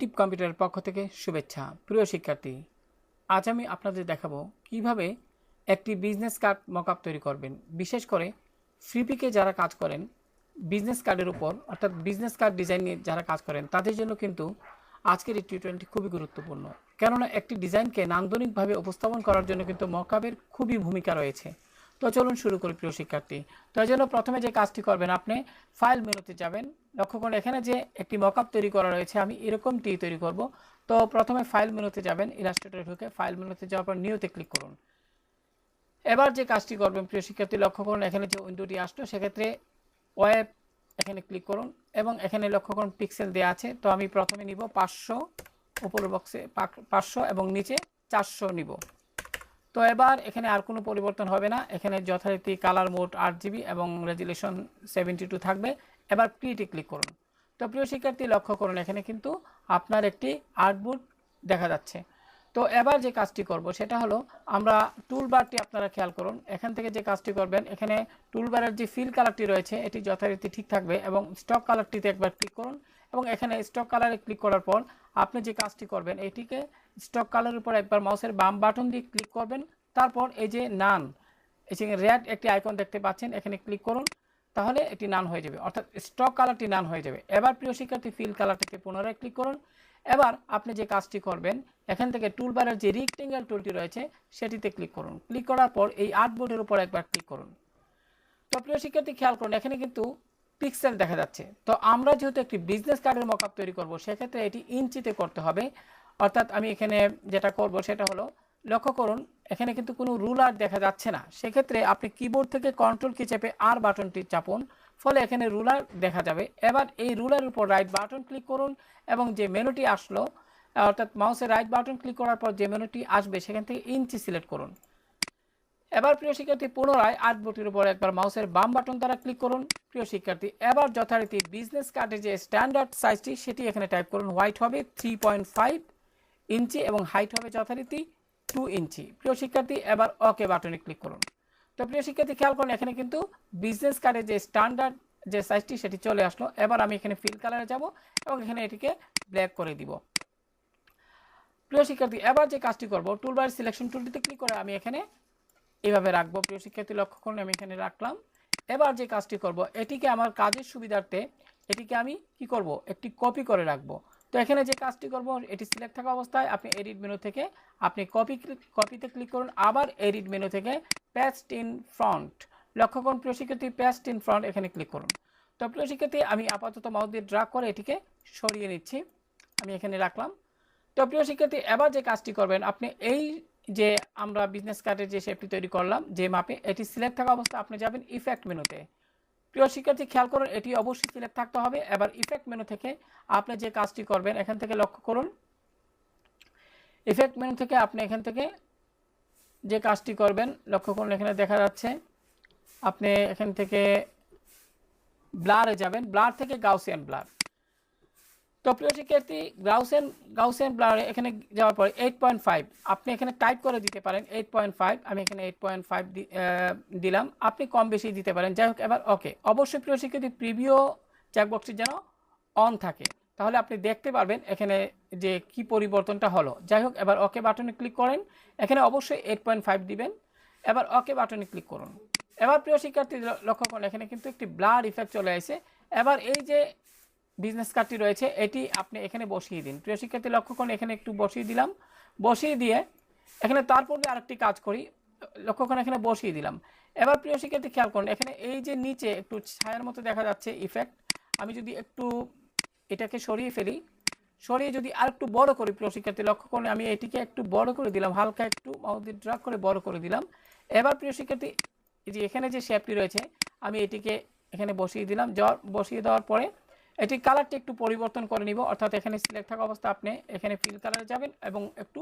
Creative কম্পিউটারের পক্ষ থেকে শুভেচ্ছা। প্রিয় শিক্ষার্থী, আজ আমি আপনাদের দেখাবো কিভাবে একটি বিজনেস কার্ড মকআপ তৈরি করবেন। বিশেষ করে ফ্রিপিকে যারা কাজ করেন বিজনেস কার্ডের উপর, অর্থাৎ বিজনেস কার্ড ডিজাইন নিয়ে যারা কাজ করেন তাদের জন্য কিন্তু আজকের এই টিউটোরিয়ালটি খুবই গুরুত্বপূর্ণ। কেননা একটি ডিজাইনকে নান্দনিকভাবে উপস্থাপন করার জন্য কিন্তু মকআপের খুবই ভূমিকা রয়েছে। তো চলুন শুরু করি প্রিয় শিক্ষার্থী। তো এই জন্য প্রথমে যে কাজটি করবেন, আপনি ফাইল মেনুতে যাবেন। লক্ষ্য করুন এখানে যে একটি মকআপ তৈরি করা রয়েছে, আমি এরকমটি তৈরি করব। তো প্রথমে ফাইল মেনুতে যাবেন, ইলাস্ট্রেটরে ঢুকে ফাইল মেনুতে যাওয়ার পর নিউতে ক্লিক করুন। এবার যে কাজটি করবেন প্রিয় শিক্ষার্থী, লক্ষ্য করুন এখানে যে উইন্ডোটি আসলো সেক্ষেত্রে ওয়েব এখানে ক্লিক করুন এবং এখানে লক্ষ্য করুন পিক্সেল দেওয়া আছে। তো আমি প্রথমে নিব 500, উপরের বক্সে 500 এবং নিচে 400 নিব। তো এবার এখানে আর কোনো পরিবর্তন হবে না, এখানে যথারীতি কালার মোড 8GB এবং রেজুলেশন 72 থাকবে। এবার ক্রিয়েটে ক্লিক করুন। তো প্রিয় শিক্ষার্থী লক্ষ্য করুন এখানে কিন্তু আপনার একটি আর্টবোর্ড দেখা যাচ্ছে। তো এবার যে কাজটি করব সেটা হলো, আমরা টুলবারটি আপনারা খেয়াল করুন, এখান থেকে যে কাজটি করবেন এখানে টুলবারের যে ফিল কালারটি রয়েছে এটি যথারীতি ঠিক থাকবে এবং স্টক কালারটিতে একবার ক্লিক করুন এবং এখানে স্টক কালারে ক্লিক করার পর আপনি যে কাজটি করবেন এটিকে স্টক কালারের উপর একবার মাউসের বাম বাটন দিয়ে ক্লিক করবেন। তারপর এই যে নান, এখানে রেড একটি আইকন দেখতে পাচ্ছেন, এখানে ক্লিক করুন, তাহলে এটি নান হয়ে যাবে, অর্থাৎ স্টক কালারটি নান হয়ে যাবে। এবার প্রিয় শিক্ষার্থী ফিল কালারটিতে পুনরায় ক্লিক করুন। এবার আপনি যে কাজটি করবেন এখান থেকে টুলবারের যে রেক্টেঙ্গেল টুলটি রয়েছে সেটিতে ক্লিক করুন। ক্লিক করার পর এই আর্টবোর্ডের উপর একবার ক্লিক করুন। তো প্রিয় শিক্ষার্থী খেয়াল করুন এখানে কিন্তু পিক্সেল দেখা যাচ্ছে। তো আমরা যেহেতু একটি বিজনেস কার্ডের মকআপ তৈরি করব সেক্ষেত্রে এটি ইঞ্চিতে করতে হবে। অর্থাৎ আমি এখানে যেটা করব সেটা হলো, লক্ষ্য করুন এখানে কিন্তু কোনো রুলার দেখা যাচ্ছে না, সেক্ষেত্রে আপনি কিবোর্ড থেকে কন্ট্রোল কি চেপে আর বাটনটি চাপুন, ফলে এখানে রুলার দেখা যাবে। এবার এই রুলারের উপর রাইট বাটন ক্লিক করুন এবং যে মেনুটি আসলো, অর্থাৎ মাউসের রাইট বাটন ক্লিক করার পর যে মেনুটি আসবে সেখান থেকে ইঞ্চি সিলেক্ট করুন। এবার প্রিয় শিক্ষার্থী পুনরায় আর্টবোর্ডের উপর একবার মাউসের বাম বাটন দ্বারা ক্লিক করুন। প্রিয় শিক্ষার্থী এবার যথারীতি বিজনেস কার্ডের যে স্ট্যান্ডার্ড সাইজটি সেটি এখানে টাইপ করুন। হোয়াইট হবে 3.5 ইঞ্চি এবং হাইট হবে যথারীতি 2 ইঞ্চি। প্রিয় শিক্ষার্থী এবার ওকে বাটনে ক্লিক করুন। তো প্রিয় শিক্ষার্থী খেয়াল করুন এখানে কিন্তু বিজনেস কার্ডের যে স্ট্যান্ডার্ড যে সাইজটি সেটি চলে আসলো। এবার আমি এখানে ফিল কালারে যাব এবং এখানে এটিকে ব্ল্যাক করে দিব। প্রিয় শিক্ষার্থী এবার যে কাজটি করব, টুলবার সিলেকশন টুলটিতে ক্লিক করে আমি এখানে এভাবে রাখবো। প্রিয় শিক্ষার্থী লক্ষ্য করুন আমি এখানে রাখলাম। এবার যে কাজটি করব, এটিকে আমার কাজের সুবিধার্থে এটিকে আমি কি করব, একটি কপি করে রাখবো। তো এখানে যে কাজটি করব এটি সিলেক্ট থাকা অবস্থায় আপনি এডিট মেনু থেকে আপনি কপিতে ক্লিক করুন, আবার এডিট মেনু থেকে পেস্ট ইন ফ্রন্ট, লক্ষ্য করুন প্রিয় শিক্ষার্থী পেস্ট ইন ফ্রন্ট এখানে ক্লিক করুন। তো প্রিয় শিক্ষার্থী আমি আপাতত মাউস দিয়ে ড্র্যাগ করে এটিকে সরিয়ে নিচ্ছি, আমি এখানে রাখলাম। তো প্রিয় শিক্ষার্থী এবার যে কাজটি করবেন, আপনি এই যে আমরা বিজনেস কার্ডের যে শেপটি তৈরি করলাম যে মাপে, এটি সিলেক্ট থাকা অবস্থায় আপনি যাবেন ইফেক্ট মেনুতে। প্রিয় শিক্ষার্থী খেয়াল করুন এটি অবশ্যই সিলেক্ট থাকতে হবে। এবার ইফেক্ট মেনু থেকে আপনি যে কাজটি করবেন এখান থেকে লক্ষ্য করুন, ইফেক্ট মেনু থেকে আপনি এখান থেকে যে কাজটি করবেন লক্ষ্য করুন এখানে দেখা যাচ্ছে, আপনি এখান থেকে ব্লারে যাবেন, ব্লার থেকে গাউসিয়ান ব্লার। তো প্রিয় শিক্ষার্থী গাউসিয়ান ব্লারে এখানে যাওয়ার পরে 8.5 আপনি এখানে টাইপ করে দিতে পারেন 8.5, আমি এখানে 8.5 দিলাম, আপনি কম বেশি দিতে পারেন। যাই হোক এবার ওকে। অবশ্যই প্রিয় শিক্ষার্থী প্রিভিউ চেকবক্সটি যেন অন থাকে, তাহলে আপনি দেখতে পারবেন এখানে যে কি পরিবর্তনটা হলো। যাই হোক এবার ওকে বাটনে ক্লিক করেন, এখানে অবশ্যই 8.5 দিবেন। এবার ওকে বাটনে ক্লিক করুন। এবার প্রিয় শিক্ষার্থী লক্ষ্য করুন এখানে কিন্তু একটি ব্লার ইফেক্ট চলে আসে। এবার এই যে বিজনেস কার্ডটি রয়েছে এটি আপনি এখানে বসিয়ে দিন। প্রিয় শিক্ষার্থী লক্ষ্য করুন এখানে একটু বসিয়ে দিলাম, বসিয়ে দিয়ে এখানে তারপর আরেকটি কাজ করি, লক্ষ্য করুন এখানে বসিয়ে দিলাম। এবার প্রিয় শিক্ষার্থী খেয়াল করুন এখানে এই যে নিচে একটু ছায়ার মতো দেখা যাচ্ছে ইফেক্ট, আমি যদি একটু এটাকে সরিয়ে ফেলি, সরিয়ে যদি আর একটু বড় করি, প্রিয় শিক্ষার্থী লক্ষ্য করুন আমি এটিকে একটু বড় করে দিলাম, হালকা একটু মাউস দিয়ে ড্র্যাগ করে বড় করে দিলাম। এবার প্রিয় শিক্ষার্থী এই যে এখানে যে শেপটি রয়েছে আমি এটিকে এখানে বসিয়ে দিলাম। বসিয়ে দেওয়ার পরে এটি কালারটি একটু পরিবর্তন করে নিব, অর্থাৎ এখানে সিলেক্ট থাকা অবস্থা আপনি এখানে ফিল কালারে যাবেন এবং একটু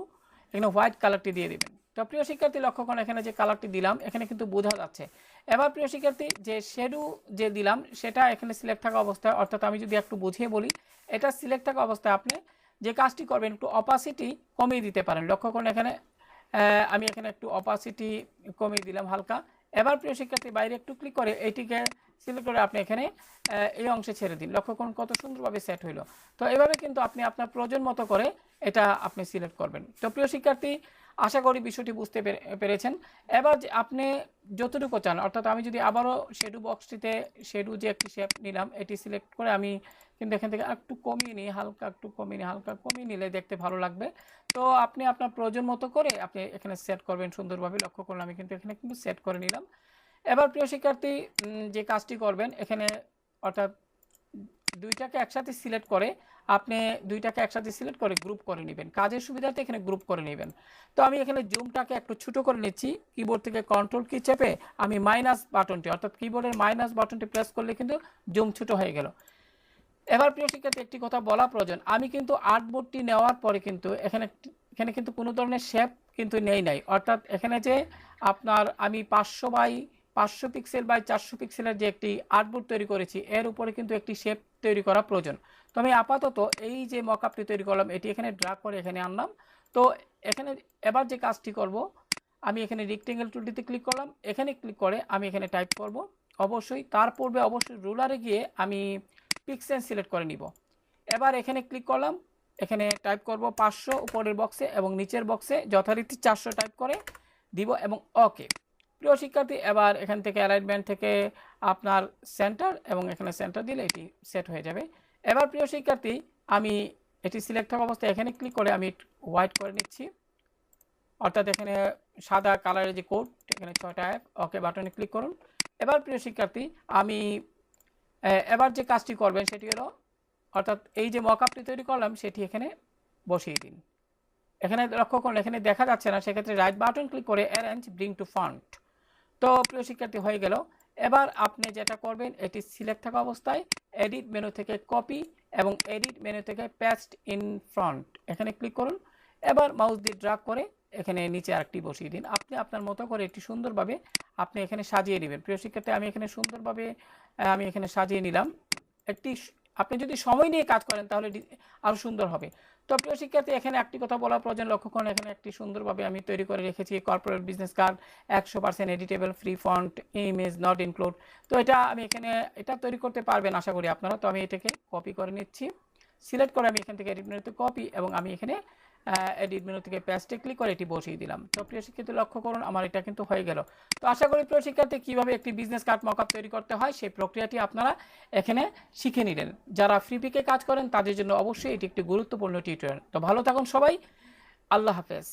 এখানে হোয়াইট কালারটি দিয়ে দিবেন। তো প্রিয় শিক্ষার্থী লক্ষ্য করুন এখানে যে কালারটি দিলাম এখানে কিন্তু বোঝা যাচ্ছে। এবার প্রিয় শিক্ষার্থী যে শ্যাডো যে দিলাম সেটা এখানে সিলেক্ট থাকা অবস্থায়, অর্থাৎ আমি যদি একটু বুঝিয়ে বলি, এটা সিলেক্ট থাকা অবস্থায় আপনি যে কাজটি করবেন একটু অপাসিটি কমিয়ে দিতে পারেন। লক্ষ্য করুন এখানে আমি এখানে একটু অপাসিটি কমিয়ে দিলাম হালকা। এবার প্রিয় শিক্ষার্থী বাইরে একটু ক্লিক করে এইটিকে সিলেক্ট করে আপনি এখানে এই অংশে ছেড়ে দিন। লক্ষ্য করুন কত সুন্দরভাবে সেট হইলো। তো এভাবে কিন্তু আপনি আপনার প্রয়োজন মতো করে এটা আপনি সিলেক্ট করবেন। তো প্রিয় শিক্ষার্থী, আশা করি বিষয়টি বুঝতে পেরেছেন। এবার যে আপনি যতটুকু চান, অর্থাৎ আমি যদি আবারও শেডো বক্সটিতে শেডো যে একটি শেপ নিলাম, এটি সিলেক্ট করে আমি কিন্তু এখান থেকে একটু কমিয়ে নিই, হালকা কমিয়ে নিলে দেখতে ভালো লাগবে। তো আপনি আপনার প্রয়োজন মতো করে আপনি এখানে সেট করবেন সুন্দরভাবে। লক্ষ্য করুন আমি কিন্তু এখানে কিন্তু সেট করে নিলাম। এবার প্রিয় শিক্ষার্থী, যে কাজটি করবেন এখানে, অর্থাৎ দুইটাকে একসাথে সিলেক্ট করে আপনি দুইটাকে একসাথে সিলেক্ট করে গ্রুপ করে নেবেন। কাজের সুবিধাতে এখানে গ্রুপ করে নেবেন। তো আমি এখানে জুমটাকে একটু ছোটো করে নিচ্ছি। কিবোর্ড থেকে কন্ট্রোল কি চেপে আমি মাইনাস বাটনটি, অর্থাৎ কিবোর্ডের মাইনাস বাটনটি প্রেস করলে কিন্তু জুম ছোটো হয়ে গেল। এবার প্রিয় শিক্ষার্থী, একটি কথা বলা প্রয়োজন, আমি কিন্তু আর্টবোর্ডটি নেওয়ার পরে কিন্তু এখানে কিন্তু কোনো ধরনের শেপ কিন্তু নাই। অর্থাৎ এখানে যে আপনার আমি 500 পিক্সেল বাই 400 পিক্সেলের যে একটি আর্টবোর্ড তৈরি করেছি, এর উপরে কিন্তু একটি শেপ তৈরি করা প্রয়োজন। তো আমি আপাতত এই যে মকআপটি তৈরি করলাম এটি এখানে ড্র্যাগ করে এখানে আনলাম। তো এখানে এবার যে কাজটি করব, আমি এখানে রেক্টেঙ্গেল টুলটিতে ক্লিক করলাম। এখানে ক্লিক করে আমি এখানে টাইপ করব। অবশ্যই তার পূর্বে অবশ্যই রুলারে গিয়ে আমি পিক্সেল সিলেক্ট করে নিব। এবার এখানে ক্লিক করলাম, এখানে টাইপ করব 500 উপরের বক্সে এবং নিচের বক্সে যথারীতি 400 টাইপ করে দিব এবং ওকে। প্রিয় শিক্ষার্থী, এবার এখান থেকে অ্যালাইনমেন্ট থেকে আপনার সেন্টার এবং এখানে সেন্টার দিলে এটি সেট হয়ে যাবে। এবার প্রিয় শিক্ষার্থী, আমি এটি সিলেক্ট থাকা অবস্থায় এখানে ক্লিক করে আমি হোয়াইট করে নিচ্ছি। অর্থাৎ এখানে সাদা কালারের যে কোড, এখানে 6টা অ্যাপ, ওকে বাটনে ক্লিক করুন। এবার প্রিয় শিক্ষার্থী, আমি এবার যে কাজটি করবেন সেটি হলো, অর্থাৎ এই যে মকআপটি তৈরি করলাম সেটি এখানে বসিয়ে দিন। এখানে লক্ষ্য করুন এখানে দেখা যাচ্ছে না, সেক্ষেত্রে রাইট বাটন ক্লিক করে অ্যারেঞ্জ ব্রিং টু ফন্ট। তো প্রিয় শিক্ষার্থী হয়ে গেল। এবার আপনি যেটা করবেন, এটি সিলেক্ট থাকা অবস্থায় এডিট মেনু থেকে কপি এবং এডিট মেনু থেকে পেস্ট ইন ফ্রন্ট এখানে ক্লিক করুন। এবার মাউস দিয়ে ড্র্যাগ করে এখানে নিচে আরেকটি বসিয়ে দিন। আপনি আপনার মতো করে এটি সুন্দরভাবে আপনি এখানে সাজিয়ে নেবেন। প্রিয় শিক্ষার্থী, আমি এখানে সুন্দরভাবে আমি এখানে সাজিয়ে নিলাম। একটি আপনি যদি সময় নিয়ে কাজ করেন তাহলে আরও সুন্দর হবে। তো প্রিয় শিক্ষার্থী, এখানে একটি কথা বলা প্রয়োজন, লক্ষ্য করুন এখানে একটি সুন্দরভাবে আমি তৈরি করে রেখেছি corporate business card, 100% editable, free font, image not include. তো এটা আমি এখানে এটা তৈরি করতে পারবেন আশা করি আপনারা। তো আমি এটাকে কপি করে নিচ্ছি। সিলেক্ট করে আমি এখান থেকে এডিট মেনুতে কপি এবং আমি এখানে এডিট মেনু থেকে পেস্টে ক্লিক করে এটি বসিয়ে দিলাম। তো প্রিয় শিক্ষার্থী, লক্ষ্য করুন আমার এটা কিন্তু হয়ে গেল। তো আশা করি প্রিয় শিক্ষার্থী, কীভাবে একটি বিজনেস কার্ড মকআপ তৈরি করতে হয় সেই প্রক্রিয়াটি আপনারা এখানে শিখে নিলেন। যারা ফ্রিপিকে কাজ করেন তাদের জন্য অবশ্যই এটি একটি গুরুত্বপূর্ণ টিউটোরিয়াল। তো ভালো থাকুন সবাই, আল্লাহ হাফেজ।